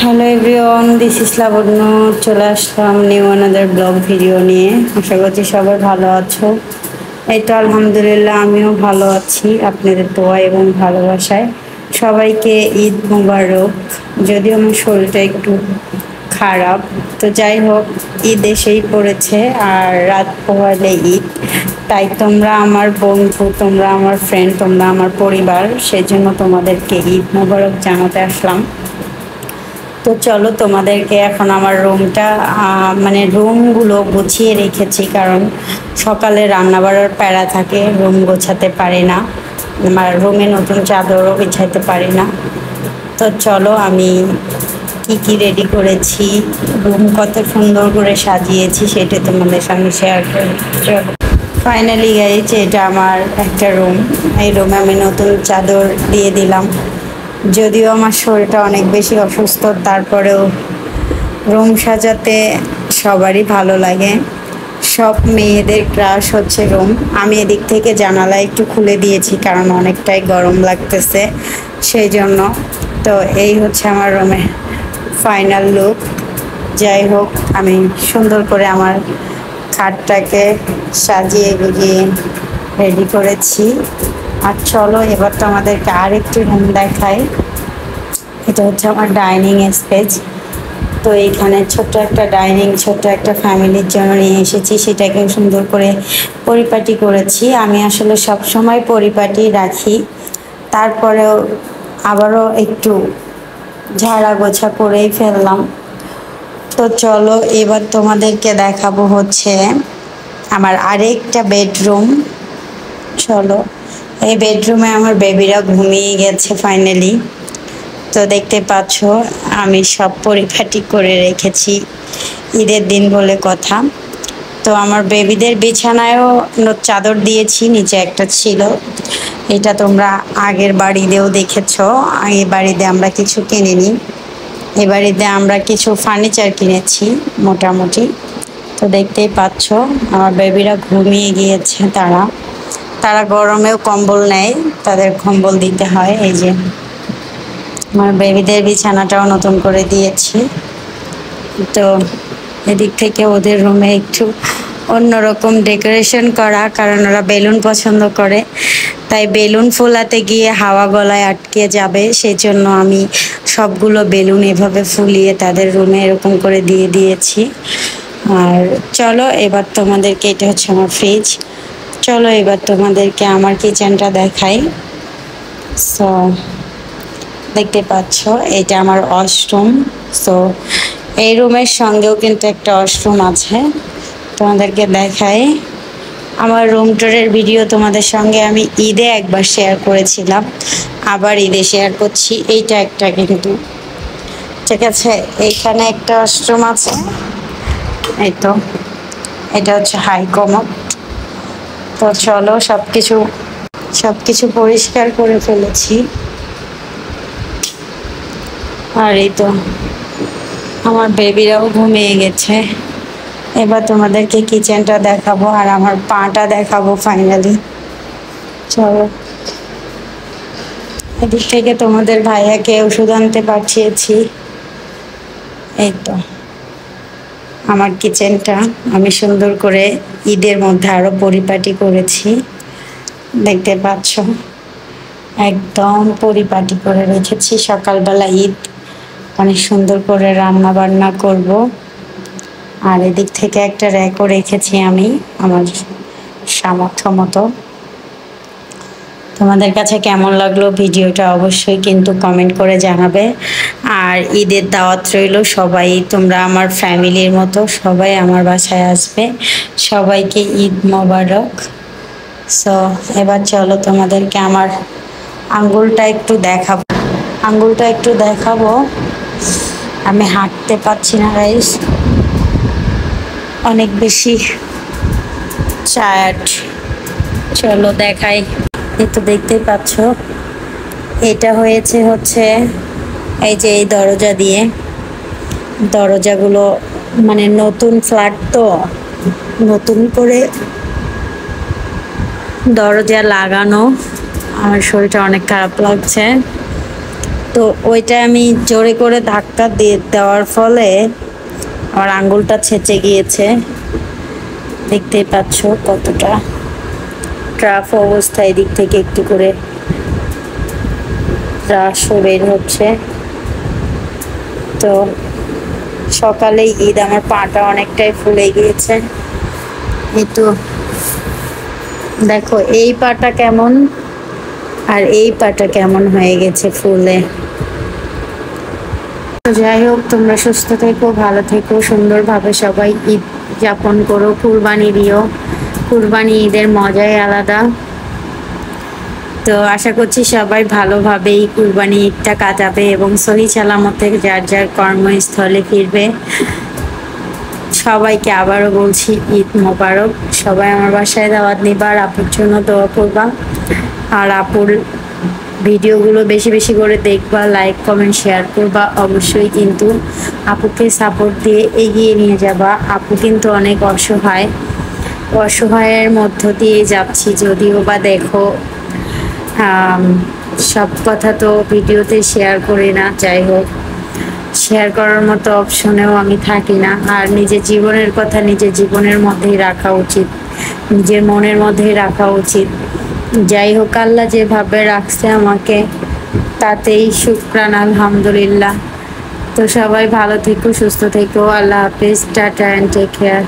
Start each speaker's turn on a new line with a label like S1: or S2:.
S1: Hello everyone, this is লাবণ্য। চলে আসলাম new another blog video নিয়ে। আশা করছি সবাই ভালো আছো। এই তো আলহামদুলিল্লাহ, আমিও ভালো আছি আপনাদের দোয়া এবং ভালোবাসায়। সবাইকে ঈদ মোবারক। যদিও আমার শরীরটা একটু খারাপ, তো যাই হোক, ঈদ এসেই পড়েছে আর রাত পোহালে ঈদ। তাই তোমরা আমার বন্ধু, তোমরা আমার ফ্রেন্ড, তোমরা আমার পরিবার, সেজন্য তোমাদেরকে ঈদ মোবারক জানাতে আসলাম। তো চলো, তোমাদেরকে এখন আমার রুমটা মানে রুমগুলো গুছিয়ে রেখেছি, কারণ সকালে রান্না বাড়ার প্যারা থাকে, রুম গোছাতে পারি না, আমার রুমে নতুন চাদরও বিছাইতে পারি না। তো চলো, আমি কি কি রেডি করেছি, রুম কত সুন্দর করে সাজিয়েছি সেটা তোমাদের সঙ্গে শেয়ার করি। ফাইনালি গাইজ, এটা আমার একটা রুম। এই রুমে আমি নতুন চাদর দিয়ে দিলাম। যদিও আমার শরীরটা অনেক বেশি অসুস্থ, তারপরেও রুম সাজাতে সবারই ভালো লাগে। সব মেয়েদের ক্রাশ হচ্ছে রুম। আমি এদিক থেকে জানালা একটু খুলে দিয়েছি, কারণ অনেকটাই গরম লাগতেছে সেই জন্য। তো এই হচ্ছে আমার রুমে ফাইনাল লুক। যাই হোক, আমি সুন্দর করে আমার খাটটাকে সাজিয়ে গুজিয়ে রেডি করেছি। আর চলো, এবার তো আমাদেরকে আরেকটি রুম দেখাই। এটা হচ্ছে আমার ডাইনিং স্পেস। তো এইখানে ছোট্ট একটা ডাইনিং, ছোট্ট একটা ফ্যামিলির জন্য নিয়ে এসেছি, সেটাকেও সুন্দর করে পরিপাটি করেছি। আমি আসলে সব সময় পরিপাটি রাখি, তারপরেও আবারও একটু ঝাড়া গোছা করেই ফেললাম। তো চলো, এবার তোমাদেরকে দেখাবো হচ্ছে আমার আরেকটা বেডরুম। চলো, এই বেডরুমে আমার বেবিরা ঘুমিয়ে গেছে ফাইনালি। তো দেখতে পাচ্ছ, আমি সব পরিপাটি করে রেখেছি, ঈদের দিন বলে কথা। তো আমার বেবিদের বিছানায়ও চাদর দিয়েছি, নিচে একটা ছিল। এটা তোমরা আগের বাড়িতেও দেখেছো। আগের বাড়িতে আমরা কিছু কিনিনি, এ বাড়িতে আমরা কিছু ফার্নিচার কিনেছি মোটামুটি। তো দেখতেই পাচ্ছ, আমার বেবিরা ঘুমিয়ে গিয়েছে। তারা গরমেও কম্বল নেয়, তাদের কম্বল দিতে হয়। এই যে আমার বেবিদের বিছানাটাও নতুন করে দিয়েছি। তো এদিক থেকে ওদের রুমে একটু অন্যরকম ডেকোরেশন করা, কারণ ওরা বেলুন পছন্দ করে। তাই বেলুন ফোলাতে গিয়ে হাওয়া গলায় আটকে যাবে, সেই জন্য আমি সবগুলো বেলুন এভাবে ফুলিয়ে তাদের রুমে এরকম করে দিয়ে দিয়েছি। আর চলো, এবার তোমাদেরকে, এটা হচ্ছে আমার ফ্রিজ। চলো, এবার তোমাদেরকে আমার কিচেনটা দেখাই। সো দেখতে পাচ্ছ, এটা আমার ওয়াশরুম। সো এই রুমের সঙ্গেও কিন্তু একটা ওয়াশরুম আছে, তোমাদেরকে দেখাই। আমার রুম ট্যুরের ভিডিও তোমাদের সঙ্গে আমি ঈদে একবার শেয়ার করেছিলাম, আবার ঈদে শেয়ার করছি। এইটা একটা কিন্তু, ঠিক আছে। এইখানে একটা ওয়াশরুম আছে, এই তো। এটা হচ্ছে হাই কমোড। তো চলো, সবকিছু পরিষ্কার করে ফেলেছি। আর এই তো আমার বেবিরাও ঘুমিয়ে গেছে। এবার তোমাদেরকে কিচেনটা দেখাবো আর আমার পাটা দেখাবো ফাইনালি। চলো, এদিক থেকে তোমাদের ভাইয়াকে ওষুধ আনতে পাঠিয়েছি। এই তো আমার কিচেনটা আমি সুন্দর করে ঈদের মধ্যে আরো পরিপাটি করেছি, দেখতে পাচ্ছ। একদম পরিপাটি করে রেখেছি। সকালবেলা ঈদ, অনেক সুন্দর করে রান্না বান্না করব। আর এদিক থেকে একটা র্যাকও রেখেছি আমি আমার সামর্থ্য মতো। তোমাদের কাছে কেমন লাগলো ভিডিওটা অবশ্যই কিন্তু কমেন্ট করে জানাবে। আর ঈদের দাওয়াত রইল, সবাই তোমরা আমার ফ্যামিলির মতো, সবাই আমার বাসায় আসবে। সবাইকে ঈদ মোবারক। সো এবার চলো, তোমাদেরকে আমার আঙ্গুলটা একটু দেখাবো। আমি হাঁটতে পারছি না গাইস, অনেক বেশি টায়ার্ড। চলো দেখাই। এই তো দেখতেই পাচ্ছ, এটা হচ্ছে এই যে এই দরজা দিয়ে, দরজাগুলো মানে নতুন ফ্ল্যাট, তো নতুন করে দরজা লাগানো। আমার শরীরটা অনেক খারাপ লাগছে। তো ওইটা আমি জোরে করে ধাক্কা দিয়ে দেওয়ার ফলে আমার আঙ্গুলটা ছেঁচে গিয়েছে। দেখতেই পাচ্ছ কতটা ট্রাফ অবস্থা, এদিক থেকে একটু করে রাশও বের হচ্ছে। তো সকালে ঈদ, আমার পাটা অনেকটাই ফুলে গিয়েছে। এই তো দেখো এই পাটা কেমন আর এই পাটা কেমন হয়ে গেছে ফুলে। যাই হোক, তোমরা সুস্থ থেকো, ভালো থেকো, সুন্দরভাবে সবাই ঈদ যাপন করো, কুরবানি দিও। কুরবানি ঈদের মজাই আলাদা। তো আশা করছি সবাই ভালোভাবে এই কুরবানি ঈদটা কাটাবে এবং সহি সালামতে যার যার কর্মস্থলে ফিরবে। সবাইকে আবারও বলছি ঈদ মোবারক। সবাই আমার বাসায় দাওয়াত নিবা, আর আপুর জন্য দোয়া করবা, আর আপুর ভিডিওগুলো বেশি বেশি করে দেখবা, লাইক কমেন্ট শেয়ার করবা অবশ্যই। কিন্তু আপুকে সাপোর্ট দিয়ে এগিয়ে নিয়ে যাবা। আপু কিন্তু অনেক অসহায়ের মধ্য দিয়ে যাচ্ছি, যদিও বা দেখো সব কথা তো ভিডিওতে শেয়ার করি না। যাই হোক, শেয়ার করার মতো অপশনেও আমি থাকি না। আর নিজের জীবনের কথা নিজের জীবনের মধ্যেই রাখা উচিত, নিজের মনের মধ্যেই রাখা উচিত। যাই হোক, আল্লাহ যেভাবে রাখছে আমাকে তাতেই শুকরান, আলহামদুলিল্লাহ। তো সবাই ভালো থেকো, সুস্থ থেকো। আল্লাহ হাফেজ, টাটা অ্যান্ড টেক কেয়ার।